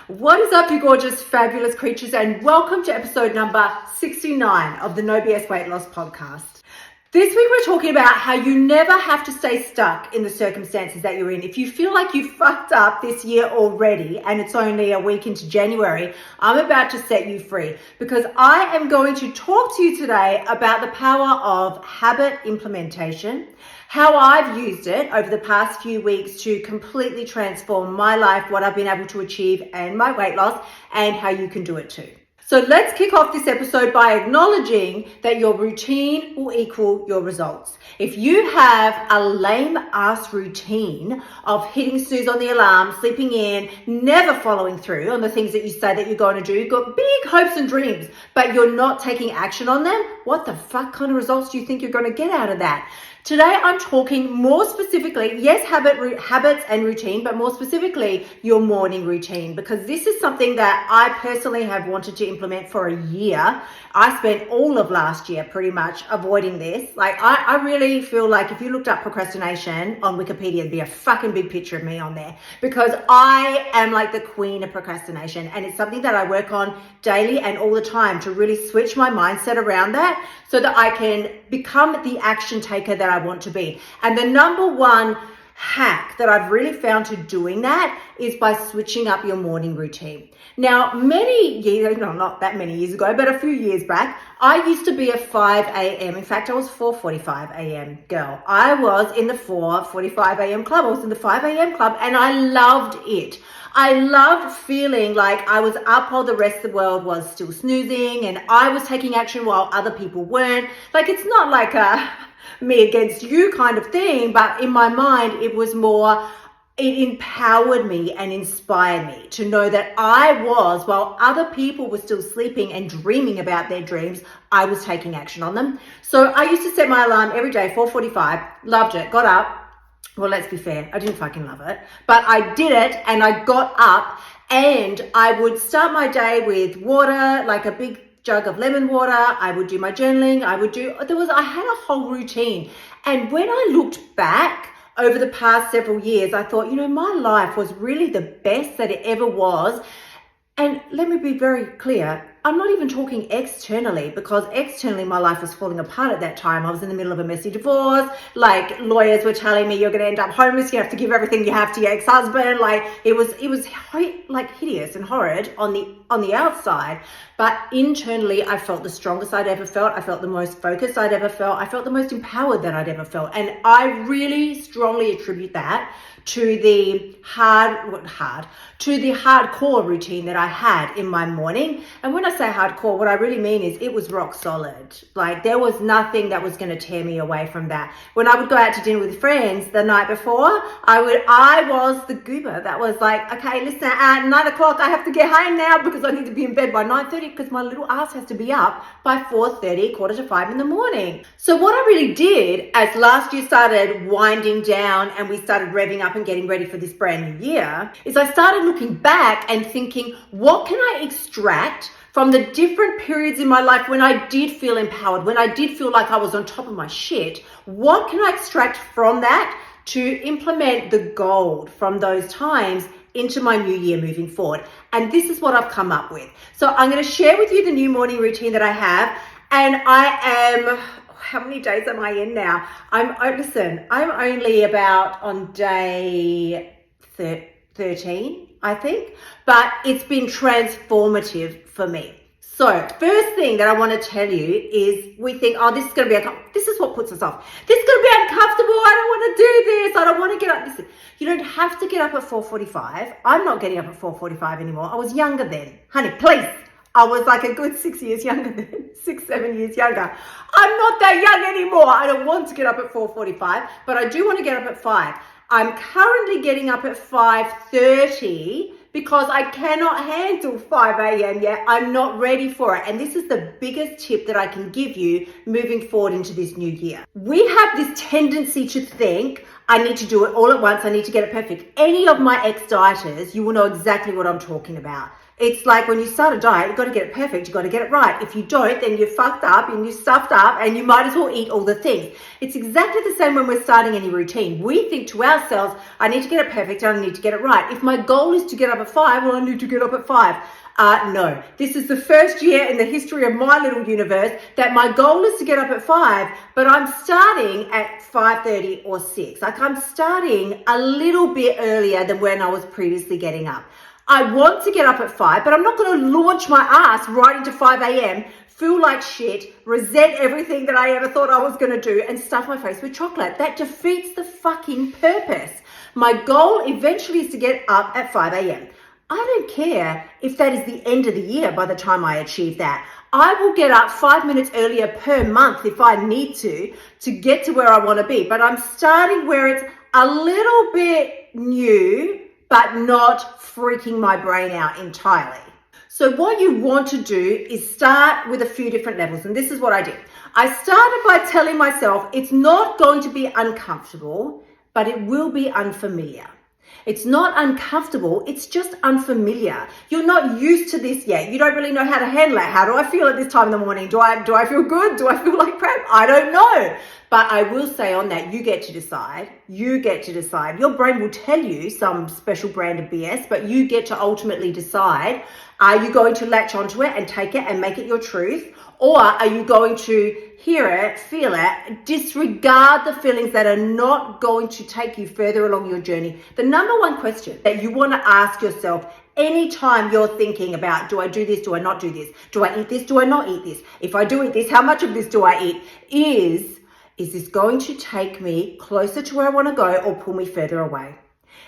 What is up, you gorgeous, fabulous creatures, and welcome to episode number 69 of the No BS Weight Loss Podcast. This week we're talking about how you never have to stay stuck in the circumstances that you're in. If you feel like you fucked up this year already and it's only a week into January, I'm about to set you free because I am going to talk to you today about the power of habit implementation, how I've used it over the past few weeks to completely transform my life, what I've been able to achieve and my weight loss, and how you can do it too. So let's kick off this episode by acknowledging that your routine will equal your results. If you have a lame ass routine of hitting snooze on the alarm, sleeping in, never following through on the things that you say that you're going to do, you've got big hopes and dreams, but you're not taking action on them, what the fuck kind of results do you think you're going to get out of that? Today, I'm talking more specifically, yes, habits and routine, but more specifically, your morning routine, because this is something that I personally have wanted to implement for a year. I spent all of last year pretty much avoiding this. Like, I really feel like if you looked up procrastination on Wikipedia, there'd be a fucking big picture of me on there because I am like the queen of procrastination. And it's something that I work on daily and all the time to really switch my mindset around that so that I can become the action taker that I want to be. And the number one hack that I've really found to doing that is by switching up your morning routine. Now, many years, no, not that many years ago, but a few years back, I used to be a 5 a.m. In fact, I was 4:45 a.m. girl. I was in the 4:45 a.m. club. I was in the 5 a.m. club and I loved it. I loved feeling like I was up while the rest of the world was still snoozing and I was taking action while other people weren't. Like, it's not like a me against you kind of thing, but in my mind, it was more, it empowered me and inspired me to know that I was, while other people were still sleeping and dreaming about their dreams, I was taking action on them. So I used to set my alarm every day, 4:45, loved it, got up. Well, let's be fair, I didn't fucking love it, but I did it and I got up and I would start my day with water, like a big jug of lemon water. I would do my journaling. I had a whole routine. And when I looked back over the past several years, I thought, my life was really the best that it ever was. And let me be very clear, I'm not even talking externally, because externally my life was falling apart at that time. I was in the middle of a messy divorce. Like, lawyers were telling me you're going to end up homeless. You have to give everything you have to your ex-husband. Like, it was like hideous and horrid on the outside. But internally, I felt the strongest I'd ever felt. I felt the most focused I'd ever felt. I felt the most empowered that I'd ever felt. And I really strongly attribute that to the hardcore routine that I had in my morning. And when I say hardcore, what I really mean is it was rock solid. Like, there was nothing that was going to tear me away from that. When I would go out to dinner with friends the night before, I was the goober that was like, okay, listen, at 9 o'clock, I have to get home now because I need to be in bed by 9:30 because my little ass has to be up by 4:30, 4:45 in the morning. So what I really did as last year started winding down and we started revving up and getting ready for this brand new year is I started looking back and thinking, what can I extract from the different periods in my life when I did feel empowered, when I did feel like I was on top of my shit? What can I extract from that to implement the gold from those times into my new year moving forward? And this is what I've come up with. So I'm going to share with you the new morning routine that I have. And how many days am I in now? I'm only about on day 13, I think, but it's been transformative for me. So first thing that I want to tell you is we think, this is what puts us off. This is going to be uncomfortable. I don't want to do this. I don't want to get up. Listen, you don't have to get up at 4:45. I'm not getting up at 4:45 anymore. I was younger then. Honey, please. I was like a good 6 years younger then, 7 years younger. I'm not that young anymore. I don't want to get up at 4:45, but I do want to get up at 5. I'm currently getting up at 5:30 because I cannot handle 5 a.m. yet. I'm not ready for it. And this is the biggest tip that I can give you moving forward into this new year. We have this tendency to think, I need to do it all at once. I need to get it perfect. Any of my ex-dieters, you will know exactly what I'm talking about. It's like when you start a diet, you've got to get it perfect. You've got to get it right. If you don't, then you're fucked up and you're stuffed up and you might as well eat all the things. It's exactly the same when we're starting any routine. We think to ourselves, I need to get it perfect and I need to get it right. If my goal is to get up at 5, well, I need to get up at 5. No, this is the first year in the history of my little universe that my goal is to get up at 5, but I'm starting at 5:30 or 6. Like I'm starting a little bit earlier than when I was previously getting up. I want to get up at 5, but I'm not going to launch my ass right into 5 a.m., feel like shit, resent everything that I ever thought I was going to do, and stuff my face with chocolate. That defeats the fucking purpose. My goal eventually is to get up at 5 a.m. I don't care if that is the end of the year by the time I achieve that. I will get up 5 minutes earlier per month if I need to get to where I want to be. But I'm starting where it's a little bit new, but not freaking my brain out entirely. So what you want to do is start with a few different levels. And this is what I did. I started by telling myself it's not going to be uncomfortable, but it will be unfamiliar. It's not uncomfortable, it's just unfamiliar. You're not used to this yet. You don't really know how to handle it. How do I feel at this time in the morning? Do I feel good? Do I feel like crap? I don't know. But I will say on that, you get to decide. You get to decide. Your brain will tell you some special brand of BS, but you get to ultimately decide, are you going to latch onto it and take it and make it your truth? Or are you going to hear it, feel it, disregard the feelings that are not going to take you further along your journey? The number one question that you want to ask yourself anytime you're thinking about, do I do this? Do I not do this? Do I eat this? Do I not eat this? If I do eat this, how much of this do I eat? Is this going to take me closer to where I want to go or pull me further away?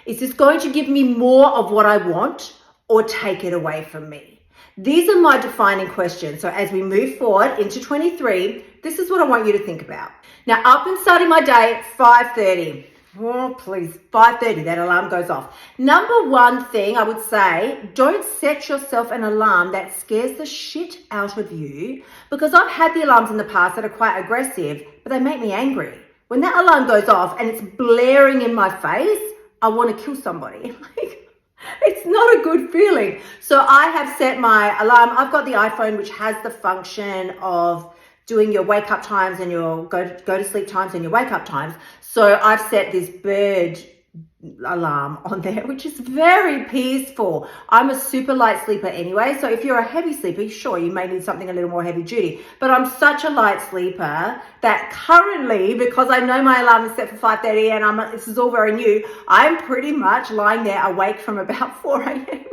Is this going to give me more of what I want or take it away from me? These are my defining questions. So as we move forward into 23, this is what I want you to think about. Now, up and starting my day at 5:30. Oh, please, 5:30, that alarm goes off. Number one thing I would say, don't set yourself an alarm that scares the shit out of you, because I've had the alarms in the past that are quite aggressive, but they make me angry. When that alarm goes off and it's blaring in my face, I want to kill somebody. It's not a good feeling. So I have set my alarm. I've got the iPhone, which has the function of doing your wake up times and your go to sleep times and your wake up times. So I've set this bird alarm on there, which is very peaceful. I'm a super light sleeper anyway. So if you're a heavy sleeper, sure, you may need something a little more heavy duty. But I'm such a light sleeper that currently, because I know my alarm is set for 5:30 and this is all very new, I'm pretty much lying there awake from about 4 a.m.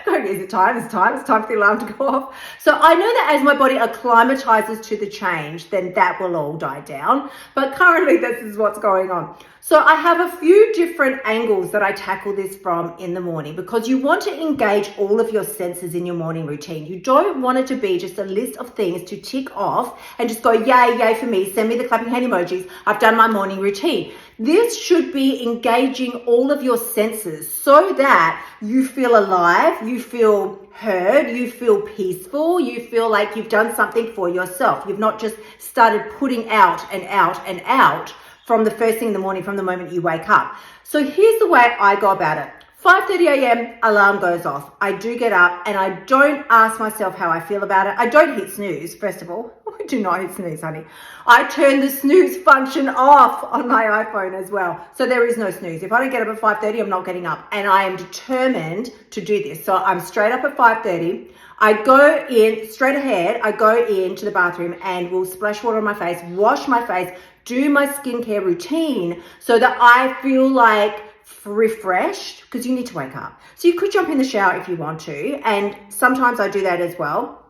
Going, is it time? It's time for the alarm to go off. So I know that as my body acclimatizes to the change, then that will all die down. But currently this is what's going on. So I have a few different angles that I tackle this from in the morning, because you want to engage all of your senses in your morning routine. You don't want it to be just a list of things to tick off and just go, yay, yay for me, send me the clapping hand emojis, I've done my morning routine. This should be engaging all of your senses so that you feel alive, you feel heard, you feel peaceful, you feel like you've done something for yourself. You've not just started putting out and out and out from the first thing in the morning, from the moment you wake up. So here's the way I go about it. 5:30 a.m. alarm goes off. I do get up and I don't ask myself how I feel about it. I don't hit snooze, first of all. I do not hit snooze, honey. I turn the snooze function off on my iPhone as well. So there is no snooze. If I don't get up at 5:30, I'm not getting up. And I am determined to do this. So I'm straight up at 5:30. I go in, straight ahead, I go into the bathroom and will splash water on my face, wash my face, do my skincare routine so that I feel like refreshed, because you need to wake up. So you could jump in the shower if you want to, and sometimes I do that as well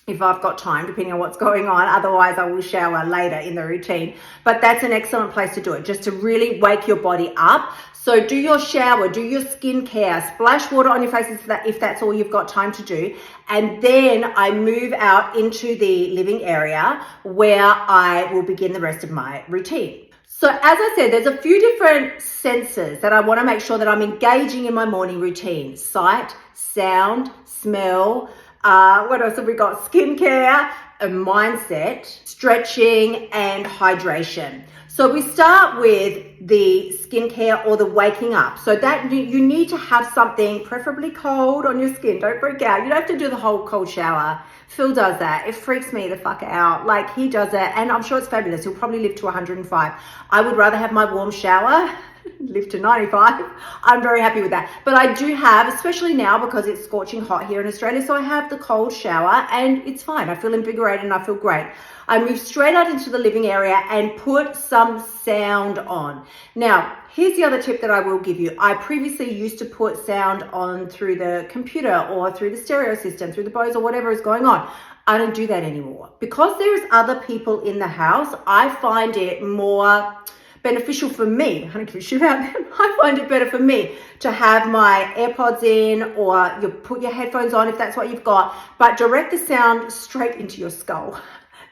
if I've got time, depending on what's going on. Otherwise I will shower later in the routine, but that's an excellent place to do it, just to really wake your body up. So do your shower, do your skincare, splash water on your face if that's all you've got time to do. And then I move out into the living area where I will begin the rest of my routine. So as I said, there's a few different senses that I want to make sure that I'm engaging in my morning routine. Sight, sound, smell, what else have we got? Skincare, a mindset, stretching, and hydration. So So we start with the skincare or the waking up. So that you need to have something preferably cold on your skin. Don't freak out. You don't have to do the whole cold shower. Phil does that. It freaks me the fuck out. Like, he does it, and I'm sure it's fabulous. He'll probably live to 105. I would rather have my warm shower, live to 95. I'm very happy with that. But I do have, especially now because it's scorching hot here in Australia, so I have the cold shower and it's fine. I feel invigorated and I feel great. I move straight out into the living area and put some sound on. Now, here's the other tip that I will give you. I previously used to put sound on through the computer or through the stereo system, through the Bose or whatever is going on. I don't do that anymore. Because there's other people in the house, I find it more beneficial for me. I don't give a shit about them. I find it better for me to have my AirPods in, or you put your headphones on if that's what you've got, but direct the sound straight into your skull.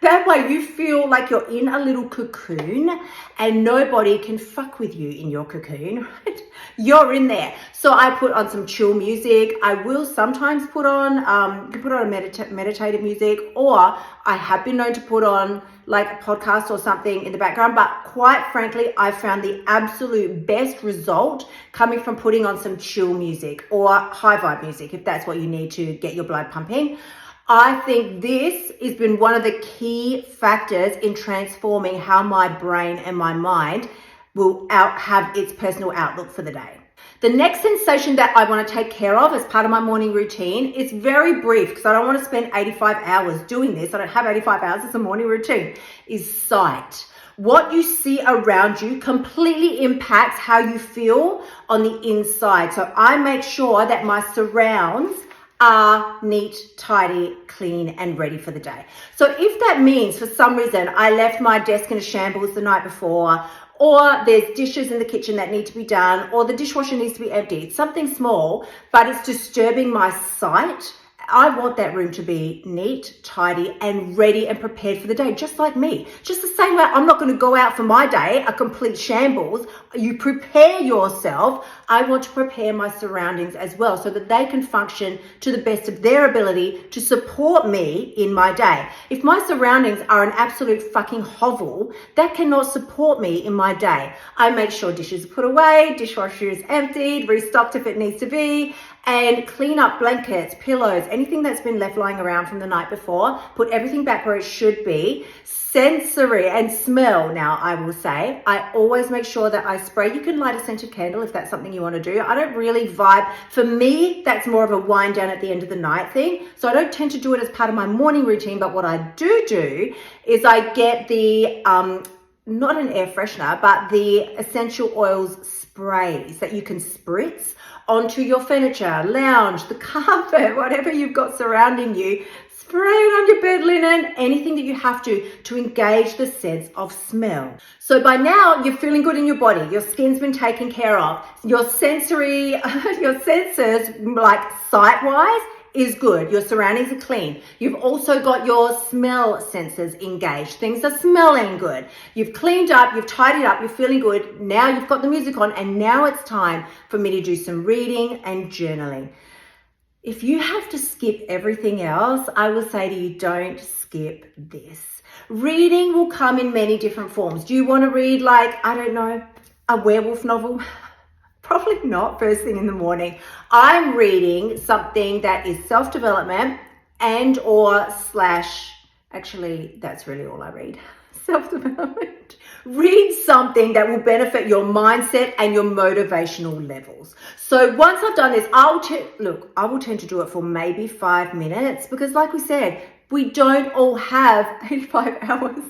That way you feel like you're in a little cocoon and nobody can fuck with you in your cocoon, right? You're in there. So I put on some chill music. I will sometimes put on, you can put on a meditative music, or I have been known to put on like a podcast or something in the background. But quite frankly, I found the absolute best result coming from putting on some chill music or high vibe music, if that's what you need to get your blood pumping. I think this has been one of the key factors in transforming how my brain and my mind will have its personal outlook for the day. The next sensation that I want to take care of as part of my morning routine is very brief, because I don't want to spend 85 hours doing this. I don't have 85 hours as a morning routine, is sight. What you see around you completely impacts how you feel on the inside. So I make sure that my surrounds are neat, tidy, clean, and ready for the day. So if that means for some reason I left my desk in a shambles the night before, or there's dishes in the kitchen that need to be done, or the dishwasher needs to be emptied, something small, but it's disturbing my sight, I want that room to be neat, tidy, and ready and prepared for the day, just like me. Just the same way I'm not going to go out for my day a complete shambles. You prepare yourself. I want to prepare my surroundings as well so that they can function to the best of their ability to support me in my day. If my surroundings are an absolute fucking hovel, that cannot support me in my day. I make sure dishes are put away, dishwasher is emptied, restocked if it needs to be, and clean up blankets, pillows, anything that's been left lying around from the night before, put everything back where it should be. Sensory and smell. Now, I will say, I always make sure that I spray. You can light a scented candle if that's something you want to do. I don't really vibe. For me, that's more of a wind down at the end of the night thing. So I don't tend to do it as part of my morning routine, but what I do is I get the, not an air freshener, but the essential oils sprays that you can spritz onto your furniture, lounge, the carpet, whatever you've got surrounding you. Spray it on your bed linen, anything that you have to engage the sense of smell. So by now, you're feeling good in your body. Your skin's been taken care of. Your sensory, your senses, like sight-wise, is good. Your surroundings are clean. You've also got your smell senses engaged. Things are smelling good. You've cleaned up, you've tidied up, you're feeling good. Now you've got the music on, and now it's time for me to do some reading and journaling. If you have to skip everything else, I will say to you, don't skip this. Reading will come in many different forms. Do you want to read, like, I don't know, a werewolf novel? Probably not first thing in the morning. I'm reading something that is self-development and or slash, actually, that's really all I read. Self-development. Read something that will benefit your mindset and your motivational levels. So once I've done this, I will tend to do it for maybe 5 minutes, because like we said, we don't all have 85 hours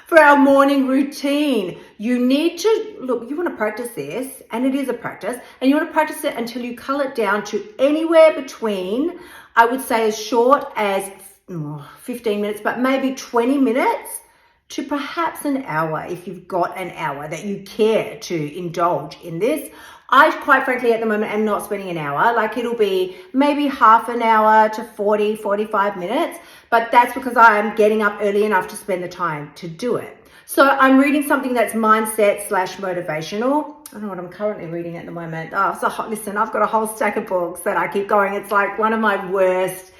for our morning routine. You need to, you want to practice this, and it is a practice, and you want to practice it until you cull it down to anywhere between, I would say, as short as 15 minutes, but maybe 20 minutes to perhaps an hour, if you've got an hour that you care to indulge in this. I quite frankly at the moment am not spending an hour. Like, it'll be maybe half an hour to 45 minutes, but that's because I'm getting up early enough to spend the time to do it. So I'm reading something that's mindset / motivational. I don't know what I'm currently reading at the moment. Listen, I've got a whole stack of books that I keep going. It's like one of my worst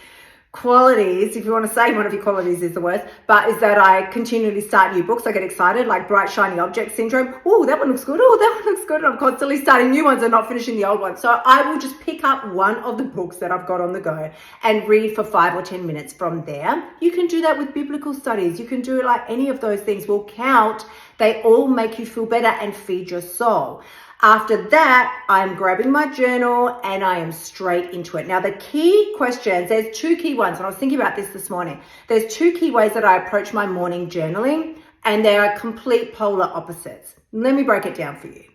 qualities, if you want to say one of your qualities is the worst, but is that I continually start new books. I get excited, like bright, shiny object syndrome. Oh, that one looks good. Oh, that one looks good. And I'm constantly starting new ones and not finishing the old ones. So I will just pick up one of the books that I've got on the go and read for 5 or 10 minutes from there. You can do that with biblical studies. You can do it like any of those things will count. They all make you feel better and feed your soul. After that, I'm grabbing my journal and I am straight into it. Now, the key questions, there's 2 key ones, and I was thinking about this morning. There's 2 key ways that I approach my morning journaling, and they are complete polar opposites. Let me break it down for you.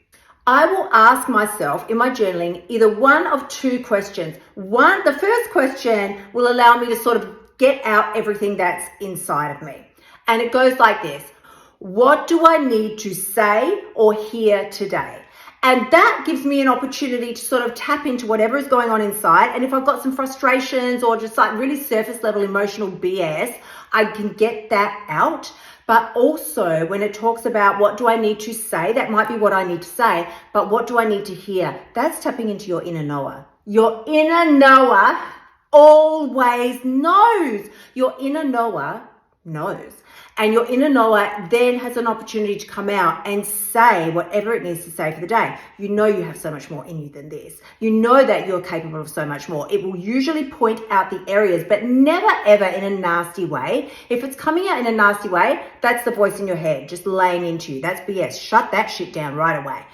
I will ask myself in my journaling either one of 2 questions. The first question will allow me to sort of get out everything that's inside of me. And it goes like this. What do I need to say or hear today? And that gives me an opportunity to sort of tap into whatever is going on inside. And if I've got some frustrations or just like really surface level emotional BS, I can get that out. But also when it talks about what do I need to say, that might be what I need to say, but what do I need to hear? That's tapping into your inner knower. Your inner knower always knows. Your inner knower knows. And your inner knower then has an opportunity to come out and say whatever it needs to say for the day. You know you have so much more in you than this. You know that you're capable of so much more. It will usually point out the areas, but never ever in a nasty way. If it's coming out in a nasty way, that's the voice in your head just laying into you. That's BS. Shut that shit down right away.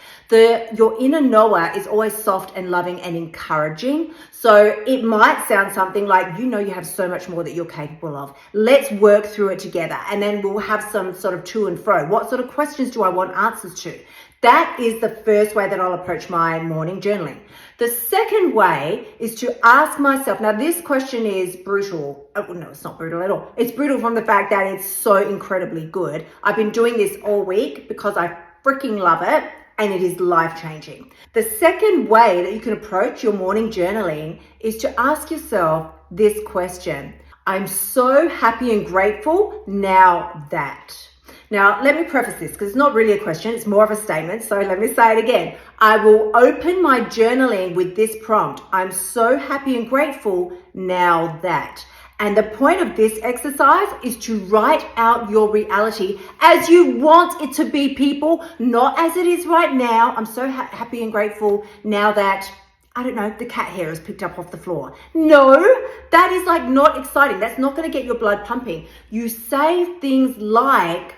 Your inner knower is always soft and loving and encouraging. So it might sound something like, you know, you have so much more that you're capable of. Let's work through it together. And then we'll have some sort of to and fro. What sort of questions do I want answers to? That is the first way that I'll approach my morning journaling. The second way is to ask myself, now this question is brutal. Oh, no, it's not brutal at all. It's brutal from the fact that it's so incredibly good. I've been doing this all week because I freaking love it. And it is life-changing. The second way that you can approach your morning journaling is to ask yourself this question. I'm so happy and grateful now that. Now, let me preface this because it's not really a question. It's more of a statement. So let me say it again. I will open my journaling with this prompt. I'm so happy and grateful now that. And the point of this exercise is to write out your reality as you want it to be, people, not as it is right now. I'm so happy and grateful now that, I don't know, the cat hair is picked up off the floor. No, that is like not exciting. That's not going to get your blood pumping. You say things like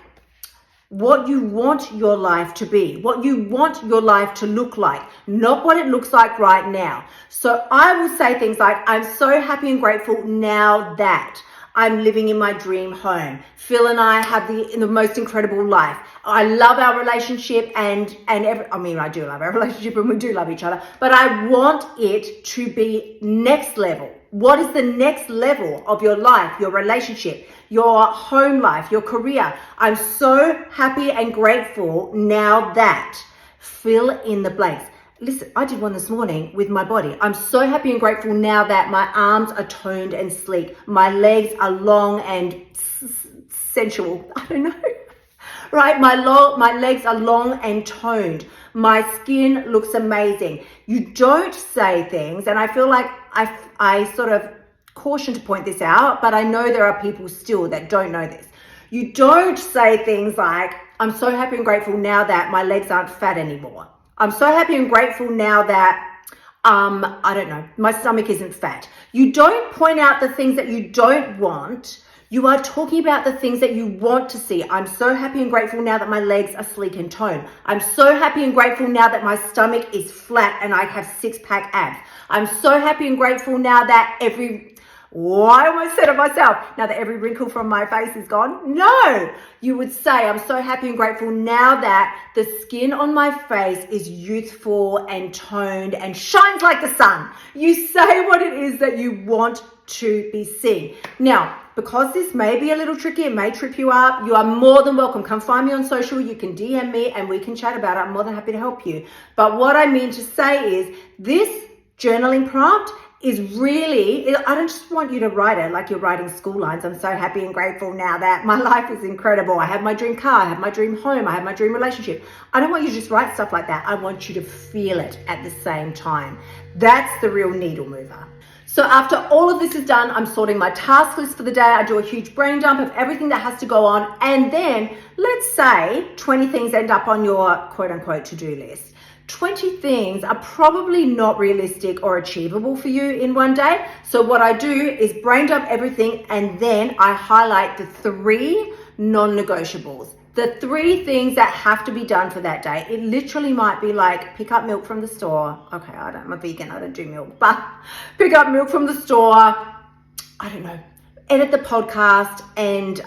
what you want your life to be, what you want your life to look like, not what it looks like right now. So I will say things like, I'm so happy and grateful now that I'm living in my dream home. Phil and I have the most incredible life. I love our relationship I do love our relationship and we do love each other, but I want it to be next level. What is the next level of your life, your relationship, your home life, your career? I'm so happy and grateful now that, fill in the blanks. Listen, I did one this morning with my body. I'm so happy and grateful now that my arms are toned and sleek. My legs are long and sensual. I don't know. Right? My legs are long and toned. My skin looks amazing. You don't say things, and I feel like I sort of caution to point this out, but I know there are people still that don't know this. You don't say things like, I'm so happy and grateful now that my legs aren't fat anymore. I'm so happy and grateful now that, I don't know, my stomach isn't fat. You don't point out the things that you don't want. You are talking about the things that you want to see. I'm so happy and grateful now that my legs are sleek and toned. I'm so happy and grateful now that my stomach is flat and I have 6-pack abs. I'm so happy and grateful now that I almost said it myself, now that every wrinkle from my face is gone. No, you would say, I'm so happy and grateful now that the skin on my face is youthful and toned and shines like the sun. You say what it is that you want to be seen. Now, because this may be a little tricky, it may trip you up, you are more than welcome. Come find me on social, you can DM me and we can chat about it. I'm more than happy to help you. But what I mean to say is this journaling prompt is really, I don't just want you to write it like you're writing school lines. I'm so happy and grateful now that my life is incredible. I have my dream car, I have my dream home, I have my dream relationship. I don't want you to just write stuff like that. I want you to feel it at the same time. That's the real needle mover. So after all of this is done, I'm sorting my task list for the day. I do a huge brain dump of everything that has to go on. And then let's say 20 things end up on your quote unquote to-do list. 20 things are probably not realistic or achievable for you in one day. So what I do is brain dump everything, and then I highlight the 3 non-negotiables. The 3 things that have to be done for that day. It literally might be like pick up milk from the store. Okay, I'm a vegan, I don't do milk, but pick up milk from the store. I don't know. Edit the podcast and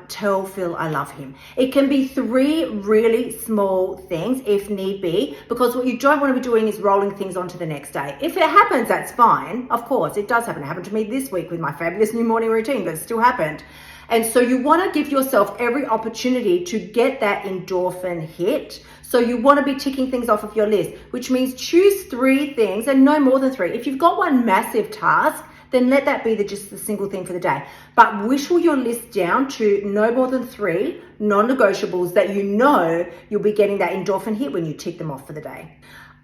tell Phil I love him. It can be 3 really small things if need be, because what you don't want to be doing is rolling things on to the next day. If it happens, that's fine. Of course, it does happen. It happened to me this week with my fabulous new morning routine, but it still happened. And so you want to give yourself every opportunity to get that endorphin hit. So you want to be ticking things off of your list, which means choose 3 things and no more than 3. If you've got one massive task, then let that be just the single thing for the day. But whittle your list down to no more than 3 non-negotiables that you know you'll be getting that endorphin hit when you tick them off for the day.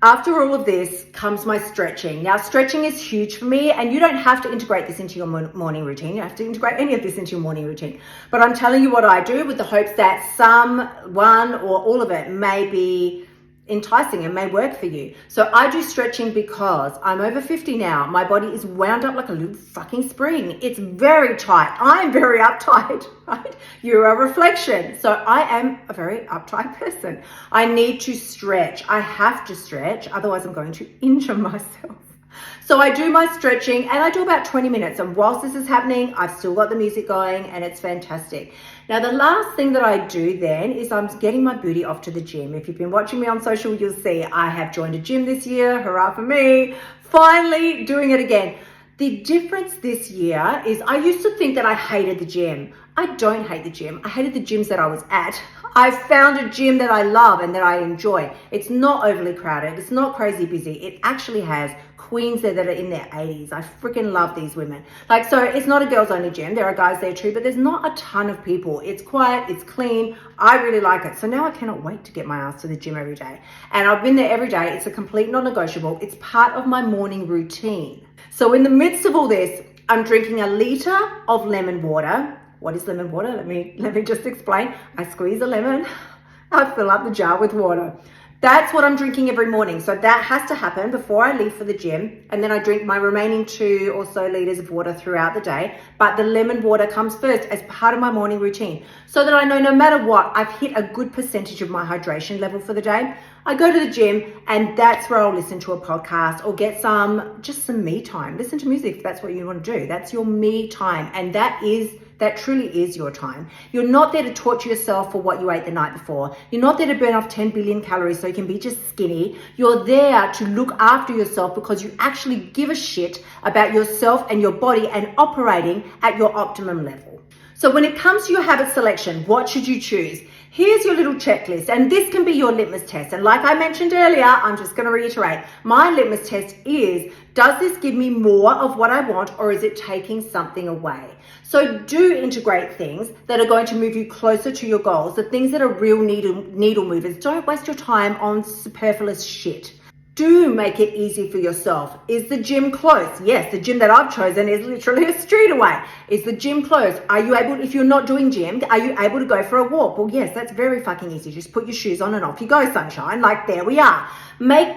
After all of this comes my stretching. Now, stretching is huge for me, and you don't have to integrate this into your morning routine. You don't have to integrate any of this into your morning routine. But I'm telling you what I do with the hopes that one or all of it may be enticing and may work for you. So I do stretching because I'm over 50 now. My body is wound up like a little fucking spring. It's very tight. I'm very uptight, right? You're a reflection. So I am a very uptight person. I need to stretch. I have to stretch. Otherwise I'm going to injure myself. So I do my stretching and I do about 20 minutes. And whilst this is happening, I've still got the music going and it's fantastic. Now, the last thing that I do then is I'm getting my booty off to the gym. If you've been watching me on social, you'll see I have joined a gym this year. Hurrah for me. Finally doing it again. The difference this year is I used to think that I hated the gym. I don't hate the gym. I hated the gyms that I was at. I found a gym that I love and that I enjoy. It's not overly crowded. It's not crazy busy. It actually has queens there that are in their 80s. I freaking love these women. So it's not a girls only gym. There are guys there too, but there's not a ton of people. It's quiet, it's clean. I really like it. So now I cannot wait to get my ass to the gym every day. And I've been there every day. It's a complete non-negotiable. It's part of my morning routine. So in the midst of all this, I'm drinking a liter of lemon water. What is lemon water? Let me just explain. I squeeze a lemon. I fill up the jar with water. That's what I'm drinking every morning. So that has to happen before I leave for the gym. And then I drink my remaining 2 or so liters of water throughout the day. But the lemon water comes first as part of my morning routine, so that I know no matter what, I've hit a good percentage of my hydration level for the day. I go to the gym and that's where I'll listen to a podcast or get some me time. Listen to music if that's what you want to do. That's your me time. And that truly is your time. You're not there to torture yourself for what you ate the night before. You're not there to burn off 10 billion calories so you can be just skinny. You're there to look after yourself because you actually give a shit about yourself and your body and operating at your optimum level. So when it comes to your habit selection, what should you choose? Here's your little checklist, and this can be your litmus test. And like I mentioned earlier, I'm just going to reiterate, my litmus test is, does this give me more of what I want, or is it taking something away? So do integrate things that are going to move you closer to your goals, the things that are real needle movers. Don't waste your time on superfluous shit. Do make it easy for yourself. Is the gym close? Yes, the gym that I've chosen is literally a street away. Is the gym closed? Are you able, if you're not doing gym, are you able to go for a walk? Well, yes, that's very fucking easy. Just put your shoes on and off you go, sunshine. There we are.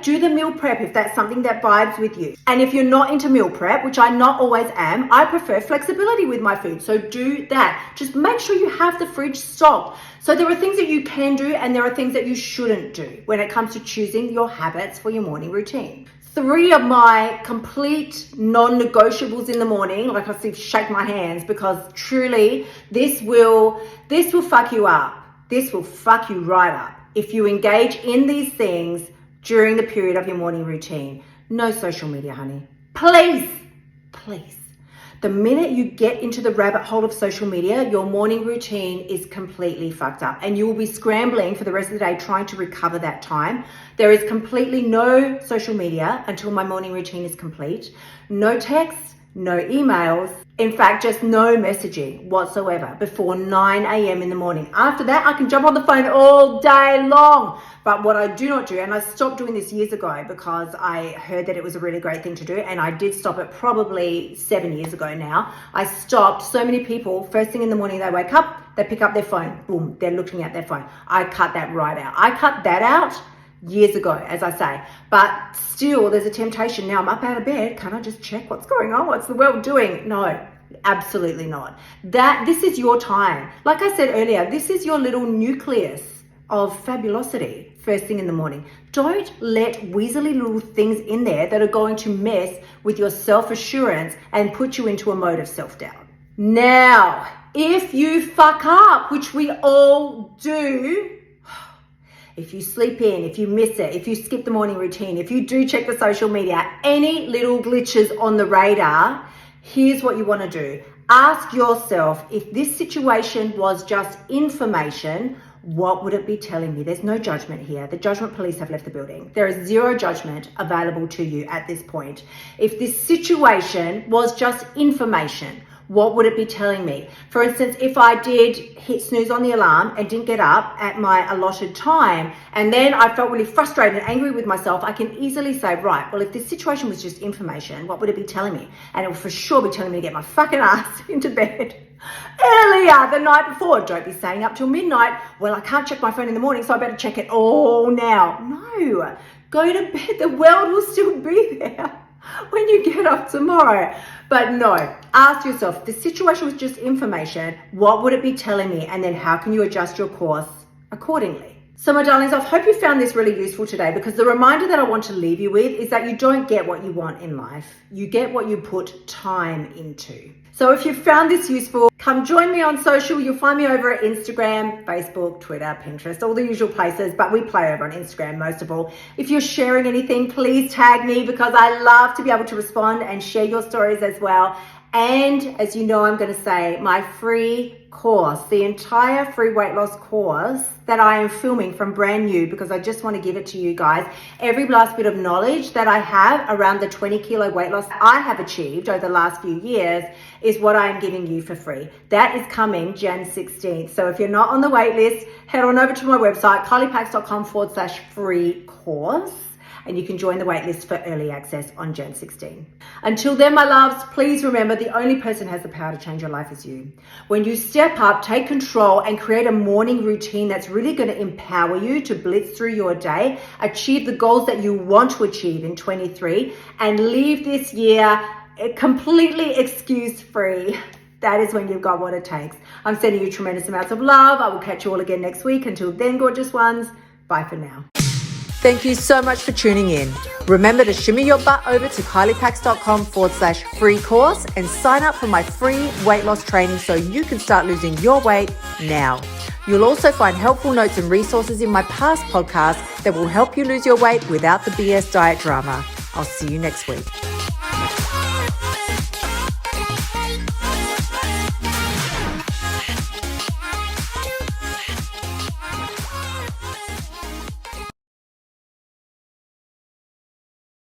Do the meal prep if that's something that vibes with you. And if you're not into meal prep, which I not always am, I prefer flexibility with my food. So do that. Just make sure you have the fridge stocked. So there are things that you can do and there are things that you shouldn't do when it comes to choosing your habits for your morning routine. 3 of my complete non-negotiables in the morning, like I see, shake my hands, because truly this will fuck you up. This will fuck you right up if you engage in these things during the period of your morning routine. No social media, honey. Please. The minute you get into the rabbit hole of social media, your morning routine is completely fucked up and you will be scrambling for the rest of the day trying to recover that time. There is completely no social media until my morning routine is complete. No texts, no emails. In fact, just no messaging whatsoever before 9 a.m. in the morning. After that, I can jump on the phone all day long. But what I do not do, and I stopped doing this years ago because I heard that it was a really great thing to do, and I did stop it probably 7 years ago now. I stopped. So many people, first thing in the morning, they wake up, they pick up their phone, boom, they're looking at their phone. I cut that right out. I cut that out years ago, as I say, but still there's a temptation. Now I'm up out of bed, can't I just check what's going on? What's the world doing? No, absolutely not. This is your time. Like I said earlier, this is your little nucleus of fabulosity first thing in the morning. Don't let weaselly little things in there that are going to mess with your self-assurance and put you into a mode of self-doubt. Now, if you fuck up, which we all do, if you sleep in, if you miss it, if you skip the morning routine, if you do check the social media, any little glitches on the radar, here's what you want to do. Ask yourself, if this situation was just information, what would it be telling me? There's no judgment here. The judgment police have left the building. There is zero judgment available to you at this point. If this situation was just information, what would it be telling me? For instance, if I did hit snooze on the alarm and didn't get up at my allotted time, and then I felt really frustrated and angry with myself, I can easily say, right, well, if this situation was just information, what would it be telling me? And it will for sure be telling me to get my fucking ass into bed earlier the night before. Don't be staying up till midnight. Well, I can't check my phone in the morning, so I better check it all now. No, go to bed. The world will still be there when you get up tomorrow. But no, ask yourself, if the situation was just information, what would it be telling me? And then how can you adjust your course accordingly? So my darlings, I hope you found this really useful today, because the reminder that I want to leave you with is that you don't get what you want in life. You get what you put time into. So if you found this useful, come join me on social. You'll find me over at Instagram, Facebook, Twitter, Pinterest, all the usual places, but we play over on Instagram most of all. If you're sharing anything, please tag me, because I love to be able to respond and share your stories as well. And as you know, I'm going to say my free course, the entire free weight loss course that I am filming from brand new, because I just want to give it to you guys. Every last bit of knowledge that I have around the 20 kilo weight loss I have achieved over the last few years is what I am giving you for free. That is coming Jan 16th. So if you're not on the wait list, head on over to my website, kyliepacks.com/free course. And you can join the waitlist for early access on Jan 16. Until then, my loves, please remember the only person who has the power to change your life is you. When you step up, take control, and create a morning routine that's really going to empower you to blitz through your day, achieve the goals that you want to achieve in 23, and leave this year completely excuse-free. That is when you've got what it takes. I'm sending you tremendous amounts of love. I will catch you all again next week. Until then, gorgeous ones, bye for now. Thank you so much for tuning in. Remember to shimmy your butt over to kyliepacks.com/free course and sign up for my free weight loss training so you can start losing your weight now. You'll also find helpful notes and resources in my past podcasts that will help you lose your weight without the BS diet drama. I'll see you next week.